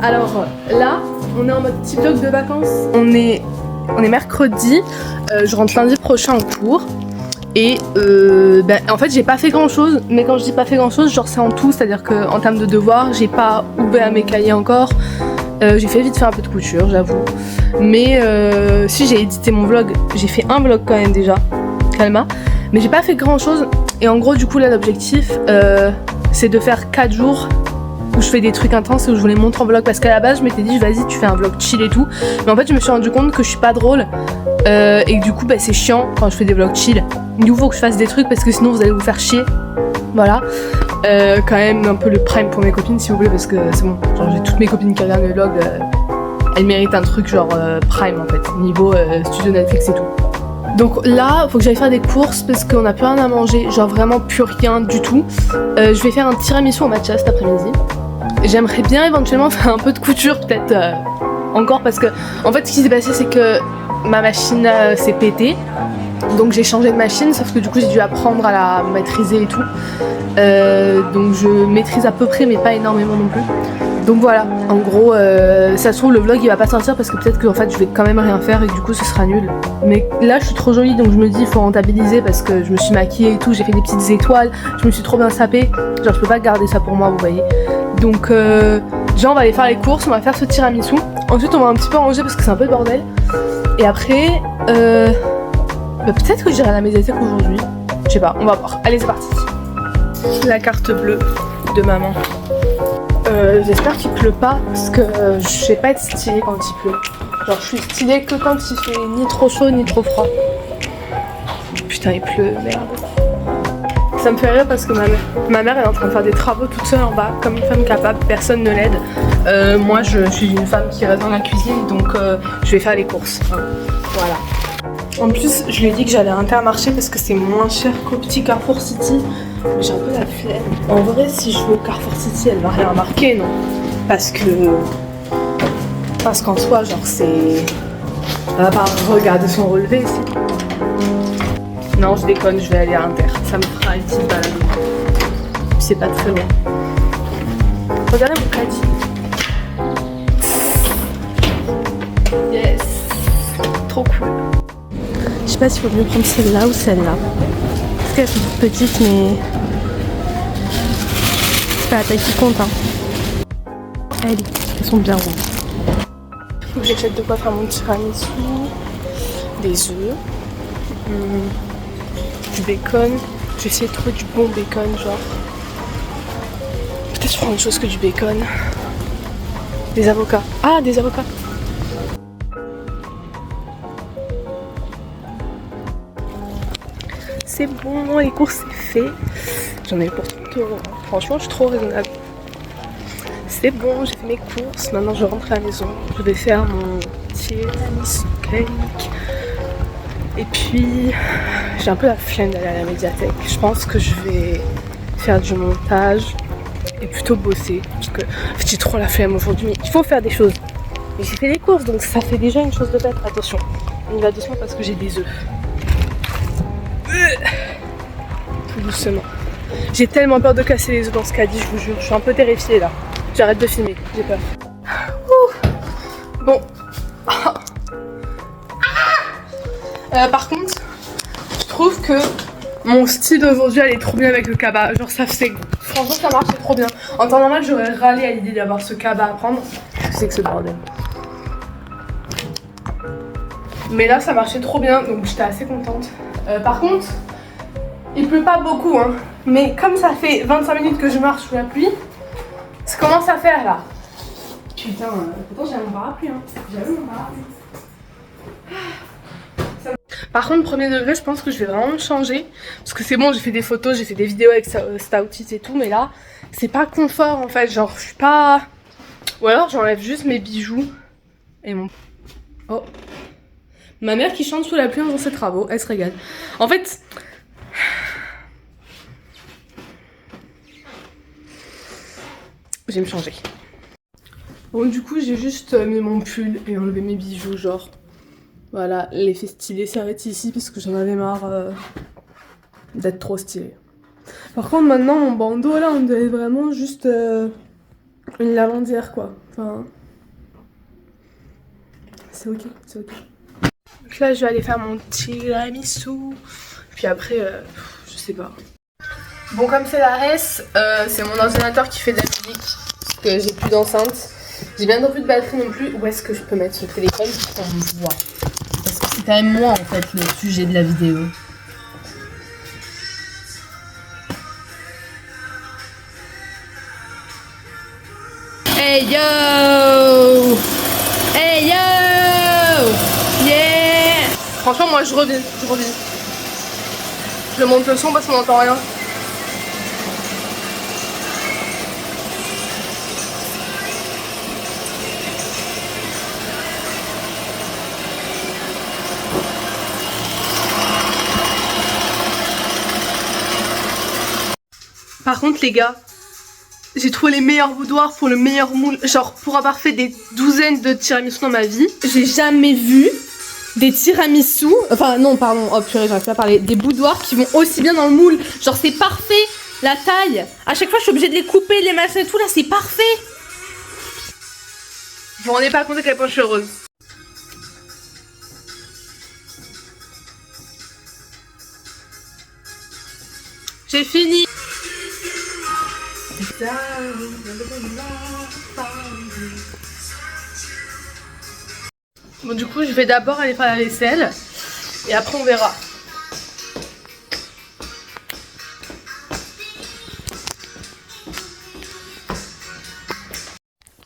Alors là, on est en mode petit vlog de vacances. On est mercredi, je rentre lundi prochain en cours. Et en fait j'ai pas fait grand chose, mais quand je dis pas fait grand chose, genre c'est en tout, c'est à dire qu'en termes de devoirs, j'ai pas ouvert mes cahiers encore. J'ai fait vite faire un peu de couture, j'avoue. Mais si j'ai édité mon vlog, j'ai fait un vlog quand même déjà, calma. Mais j'ai pas fait grand chose. Et en gros du coup là l'objectif c'est de faire 4 jours où je fais des trucs intenses et où je vous les montre en vlog. Parce qu'à la base je m'étais dit vas-y tu fais un vlog chill et tout. Mais en fait je me suis rendu compte que je suis pas drôle. Et que du coup c'est chiant quand je fais des vlogs chill. Du coup faut que je fasse des trucs parce que sinon vous allez vous faire chier. Voilà. Quand même un peu le prime pour mes copines si vous voulez, parce que c'est bon, genre j'ai toutes mes copines qui regardent mes vlogs, elles méritent un truc genre prime en fait, niveau studio Netflix et tout. Donc là faut que j'aille faire des courses parce qu'on a plus rien à manger, genre vraiment plus rien du tout. Je vais faire un tiramisu au matcha cet après-midi. J'aimerais bien éventuellement faire un peu de couture peut-être encore, parce que en fait ce qui s'est passé c'est que ma machine s'est pétée. Donc j'ai changé de machine, sauf que du coup j'ai dû apprendre à la maîtriser et tout. Donc je maîtrise à peu près mais pas énormément non plus. Donc voilà, en gros ça se trouve le vlog il va pas sortir parce que peut-être que en fait je vais quand même rien faire et que du coup ce sera nul. Mais là je suis trop jolie donc je me dis il faut rentabiliser parce que je me suis maquillée et tout, j'ai fait des petites étoiles, je me suis trop bien sapée. Genre je peux pas garder ça pour moi vous voyez. Donc déjà on va aller faire les courses, on va faire ce tiramisu. Ensuite on va un petit peu ranger parce que c'est un peu le bordel. Et après peut-être que j'irai à la médiathèque aujourd'hui. Je sais pas, on va voir. Allez c'est parti. La carte bleue de maman. J'espère qu'il pleut pas parce que je sais pas être stylée quand il pleut. Genre je suis stylée que quand il fait ni trop chaud ni trop froid. Putain il pleut, merde. Ça me fait rire parce que ma mère elle est en train de faire des travaux toute seule en bas, comme une femme capable, personne ne l'aide. Moi je suis une femme qui reste dans la cuisine donc je vais faire les courses. Voilà. En plus, je lui ai dit que j'allais à Intermarché parce que c'est moins cher qu'au petit Carrefour City. Mais j'ai un peu la flemme. En vrai, si je vais au Carrefour City, elle va rien remarquer, non? Parce qu'en soi, genre, c'est... Elle va pas regarder son relevé, c'est... Non, je déconne, je vais aller à Inter. Ça me fera une petite balade. C'est pas très loin. Regardez mon caddie. Yes! Trop cool. Je sais pas s'il faut mieux prendre celle-là ou celle-là. Parce qu'elles sont toutes petites, mais c'est pas la taille qui compte. Hein. Elles sont bien rondes. Faut que j'achète de quoi faire mon tiramisu, des œufs, du bacon. Je vais essayer de trouver du bon bacon, genre. Peut-être je prends autre chose que du bacon. Des avocats. Ah, des avocats. C'est bon, les courses c'est fait. J'en ai eu pour 30 €. Franchement, je suis trop raisonnable. C'est bon, j'ai fait mes courses. Maintenant, je rentre à la maison. Je vais faire mon tiramisu cake. Et puis, j'ai un peu la flemme d'aller à la médiathèque. Je pense que je vais faire du montage et plutôt bosser. Parce que en fait, j'ai trop la flemme aujourd'hui. Mais il faut faire des choses. Et j'ai fait les courses, donc ça fait déjà une chose de bête. Attention, on y va doucement parce que j'ai des œufs. Tout doucement. J'ai tellement peur de casser les œufs dans ce caddie, je vous jure. Je suis un peu terrifiée là. J'arrête de filmer, j'ai peur. Bon. Par contre, je trouve que mon style d'aujourd'hui elle est trop bien avec le cabas. Genre ça fait... Franchement ça marchait trop bien. En temps normal j'aurais râlé à l'idée d'avoir ce cabas à prendre. Qu'est-ce que c'est que ce bordel? Mais là ça marchait trop bien donc j'étais assez contente. Par contre, il pleut pas beaucoup hein. Mais comme ça fait 25 minutes que je marche sous la pluie, ça commence à faire là. Putain, pourtant j'avais mon parapluie hein. J'avais mon parapluie. Par contre, premier degré, je pense que je vais vraiment me changer. Parce que c'est bon, j'ai fait des photos, j'ai fait des vidéos avec Stoutit et tout. Mais là, c'est pas confort en fait. Genre, je suis pas... Ou alors, j'enlève juste mes bijoux. Et mon... Oh. Ma mère qui chante sous la pluie en faisant ses travaux. Elle se régale. En fait... Je vais me changer. Bon, du coup, j'ai juste mis mon pull et enlevé mes bijoux, genre... Voilà, l'effet stylé s'arrête ici parce que j'en avais marre d'être trop stylé. Par contre maintenant mon bandeau là on dirait vraiment juste une lavandière quoi. Enfin, c'est ok, c'est ok. Donc là, je vais aller faire mon tiramisu. Puis après, je sais pas. Bon, comme c'est la res, c'est mon ordinateur qui fait de la musique. Parce que j'ai plus d'enceinte. J'ai bientôt plus de batterie non plus. Où est-ce que je peux mettre ce téléphone pour qu'on me voit? Parce que c'est quand même moi en fait le sujet de la vidéo. Hey yo! Hey yo! Yeah! Franchement, moi je reviens. Je monte le son parce qu'on n'entend rien. Par contre, les gars, j'ai trouvé les meilleurs boudoirs pour le meilleur moule. Genre, pour avoir fait des douzaines de tiramisu dans ma vie, j'ai jamais vu des tiramisu. Enfin, non, pardon, oh purée, j'arrive pas à parler. Des boudoirs qui vont aussi bien dans le moule. Genre, c'est parfait, la taille. À chaque fois, je suis obligée de les couper, les machins et tout. Là, c'est parfait. Vous vous rendez pas compte à quel point je suis heureuse. J'ai fini. Bon, du coup, je vais d'abord aller faire la vaisselle et après on verra.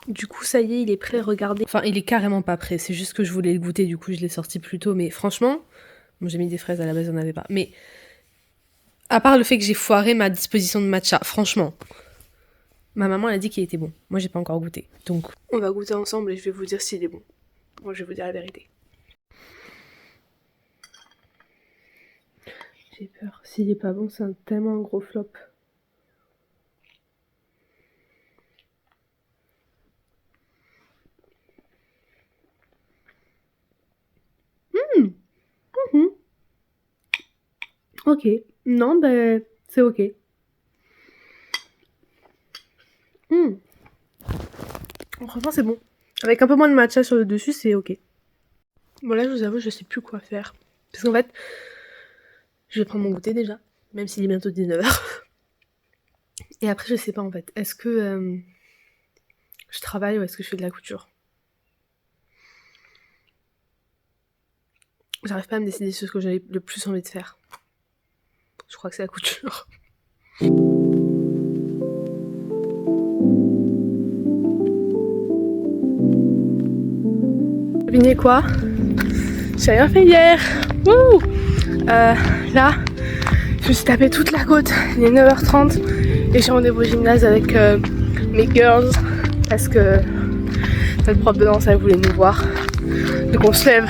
Du coup, ça y est, il est prêt, regardez. Enfin, il est carrément pas prêt, c'est juste que je voulais le goûter, du coup, je l'ai sorti plus tôt. Mais franchement, bon, j'ai mis des fraises à la base, on n'avait pas. Mais à part le fait que j'ai foiré ma disposition de matcha, franchement, ma maman elle a dit qu'il était bon. Moi, j'ai pas encore goûté. Donc, on va goûter ensemble et je vais vous dire s'il est bon. Moi, je vais vous dire la vérité. J'ai peur. S'il est pas bon, c'est tellement un gros flop. Ok. Non, ben, c'est ok. Franchement, c'est bon. Avec un peu moins de matcha sur le dessus, c'est ok. Bon, là, je vous avoue, je sais plus quoi faire. Parce qu'en fait, je vais prendre mon goûter déjà, même s'il est bientôt 19h. Et après, je sais pas en fait. Est-ce que je travaille ou est-ce que je fais de la couture? J'arrive pas à me décider sur ce que j'ai le plus envie de faire. Je crois que c'est la couture. Devinez quoi? J'ai rien fait hier. Wouh! Là, je me suis tapé toute la côte. Il est 9h30 et j'ai rendez-vous au gymnase avec mes girls parce que notre prof de danse elle voulait nous voir. Donc on se lève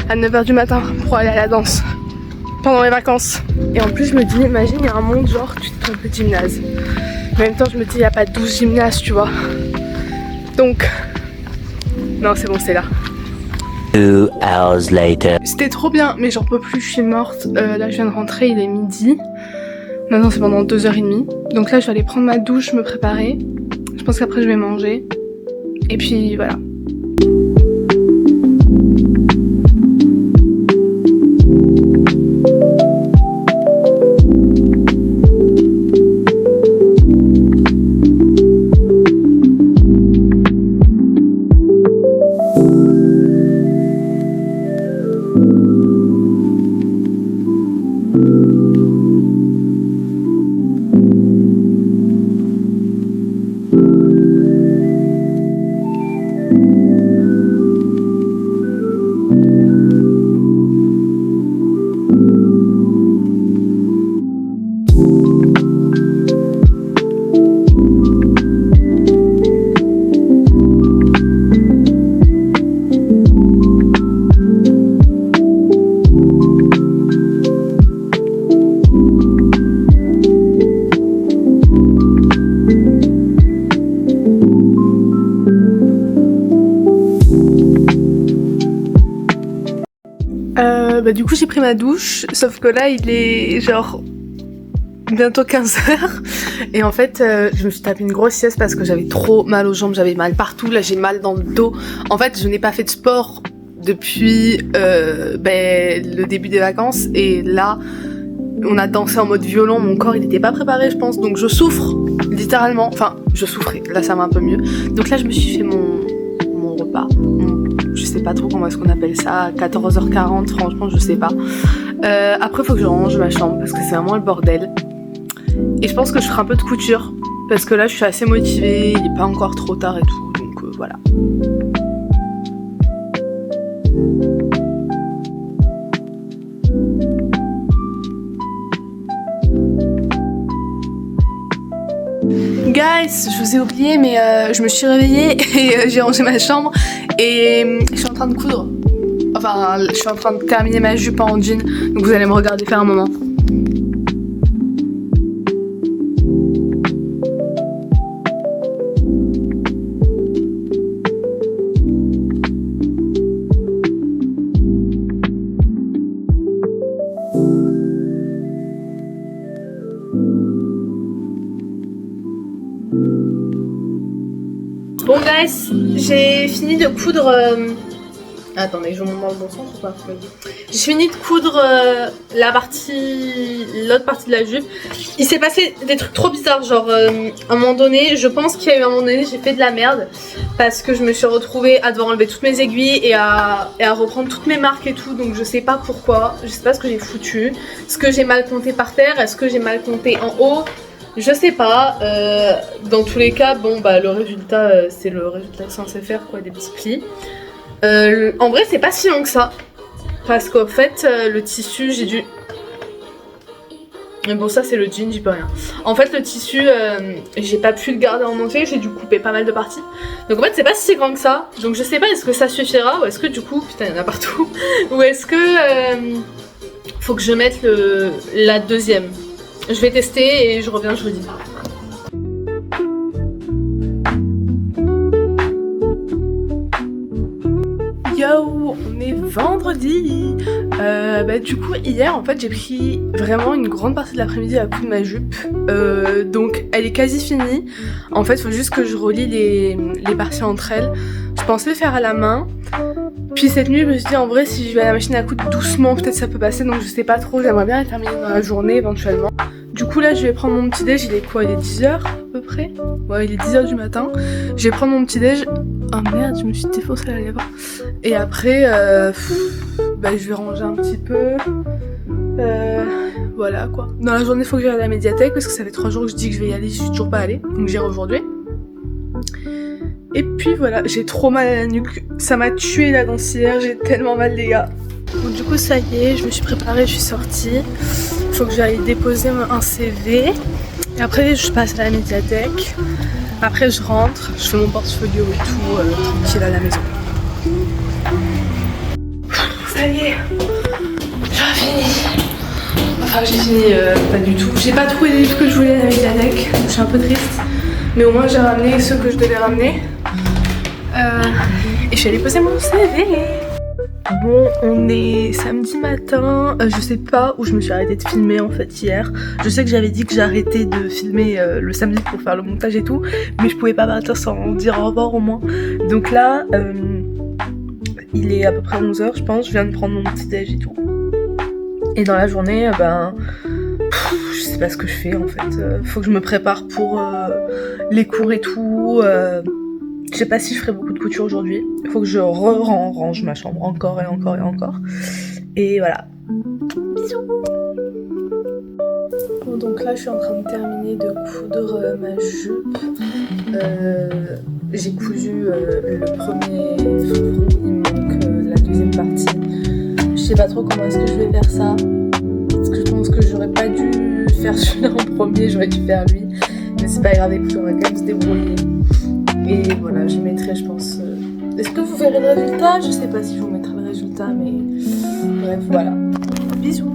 à 9h du matin pour aller à la danse pendant les vacances. Et en plus je me dis, imagine il y a un monde genre tu te trompes de gymnase. En même temps je me dis il n'y a pas 12 gymnases tu vois. Donc non c'est bon c'est là. 2 hours later. C'était trop bien mais j'en peux plus, je suis morte. Là je viens de rentrer, il est midi. Maintenant c'est pendant 2h30. Donc là je vais aller prendre ma douche, me préparer. Je pense qu'après je vais manger. Et puis voilà. Du coup j'ai pris ma douche, sauf que là il est genre bientôt 15h. Et en fait, je me suis tapé une grosse sieste parce que j'avais trop mal aux jambes, j'avais mal partout. Là, j'ai mal dans le dos. En fait, je n'ai pas fait de sport depuis le début des vacances. Et là, on a dansé en mode violent. Mon corps, il n'était pas préparé, je pense. Donc, je souffre, littéralement. Enfin, je souffrais. Là, ça va un peu mieux. Donc là, je me suis fait mon repas. Je sais pas trop comment est-ce qu'on appelle ça. 14h40, franchement, je sais pas. Après, faut que je range ma chambre parce que c'est vraiment le bordel. Et je pense que je ferai un peu de couture parce que là, je suis assez motivée. Il est pas encore trop tard et tout. Donc voilà. Guys, je vous ai oublié, mais je me suis réveillée et j'ai rangé ma chambre et je suis en train de coudre. Enfin, je suis en train de terminer ma jupe en jean, donc vous allez me regarder faire un moment. Bon guys, j'ai fini de coudre... Attendez, je vous montre dans le bon sens ou pas? J'ai fini de coudre l'autre partie de la jupe. Il s'est passé des trucs trop bizarres, genre à un moment donné, je pense qu'il y a eu un moment donné, j'ai fait de la merde parce que je me suis retrouvée à devoir enlever toutes mes aiguilles et à reprendre toutes mes marques et tout, donc je sais pas pourquoi, je sais pas ce que j'ai foutu, est-ce que j'ai mal compté par terre, est-ce que j'ai mal compté en haut? Je sais pas, dans tous les cas, bon bah le résultat c'est le résultat que c'est censé faire quoi, des petits plis. En vrai c'est pas si long que ça, parce qu'en fait le tissu j'ai dû... Bon ça c'est le jean, j'y peux rien. En fait le tissu j'ai pas pu le garder en entier, j'ai dû couper pas mal de parties. Donc en fait c'est pas si grand que ça, donc je sais pas est-ce que ça suffira ou est-ce que du coup, putain il y en a partout, ou est-ce que faut que je mette la deuxième. Je vais tester et je reviens, je vous dis. Yo, on est vendredi. Du coup hier en fait j'ai pris vraiment une grande partie de l'après-midi à coudre ma jupe. Donc elle est quasi finie. En fait il faut juste que je relie les parties entre elles. Je pensais le faire à la main. Puis cette nuit je me suis dit en vrai si je vais à la machine à coudre doucement peut-être ça peut passer, donc je sais pas trop, j'aimerais bien la terminer dans la journée éventuellement. Du coup là je vais prendre mon petit déj, il est quoi, il est 10h à peu près? Ouais il est 10h du matin. Je vais prendre mon petit déj. Oh merde, je me suis défoncé la lèvre. Et après je vais ranger un petit peu. Voilà quoi. Dans la journée il faut que j'aille à la médiathèque parce que ça fait 3 jours que je dis que je vais y aller, je suis toujours pas allée. Donc j'irai aujourd'hui. Et puis voilà, j'ai trop mal à la nuque. Ça m'a tué la dentière, j'ai tellement mal les gars. Donc du coup ça y est, je me suis préparée, je suis sortie. Faut que j'aille déposer un CV. Et après je passe à la médiathèque. Après je rentre, je fais mon portfolio et tout, tranquille à la maison. Ça y est, j'ai fini. Enfin j'ai fini, pas du tout. J'ai pas trouvé les livres que je voulais à la médiathèque, je suis un peu triste. Mais au moins j'ai ramené ceux que je devais ramener. Et je suis allée poser mon CV. Bon, on est samedi matin, je sais pas où je me suis arrêtée de filmer en fait hier. Je sais que j'avais dit que j'arrêtais de filmer le samedi pour faire le montage et tout, mais je pouvais pas partir sans dire au revoir au moins. Donc là, il est à peu près 11h je pense, je viens de prendre mon petit déj et tout. Et dans la journée, je sais pas ce que je fais en fait. Faut que je me prépare pour les cours et tout. Je sais pas si je ferai beaucoup de couture aujourd'hui. Il faut que je range ma chambre encore et encore et encore. Et voilà. Bisous. Bon, donc là je suis en train de terminer de coudre ma jupe. J'ai cousu le premier front, il me manque la deuxième partie. Je sais pas trop comment est-ce que je vais faire ça. Parce que je pense que j'aurais pas dû faire celui-là en premier, j'aurais dû faire lui. Mais c'est pas grave, écoute, on va quand même se débrouiller. Et voilà, je mettrai, je pense... Est-ce que vous verrez le résultat? Je sais pas si je vous mettrai le résultat, mais... Bref, voilà. Bisous.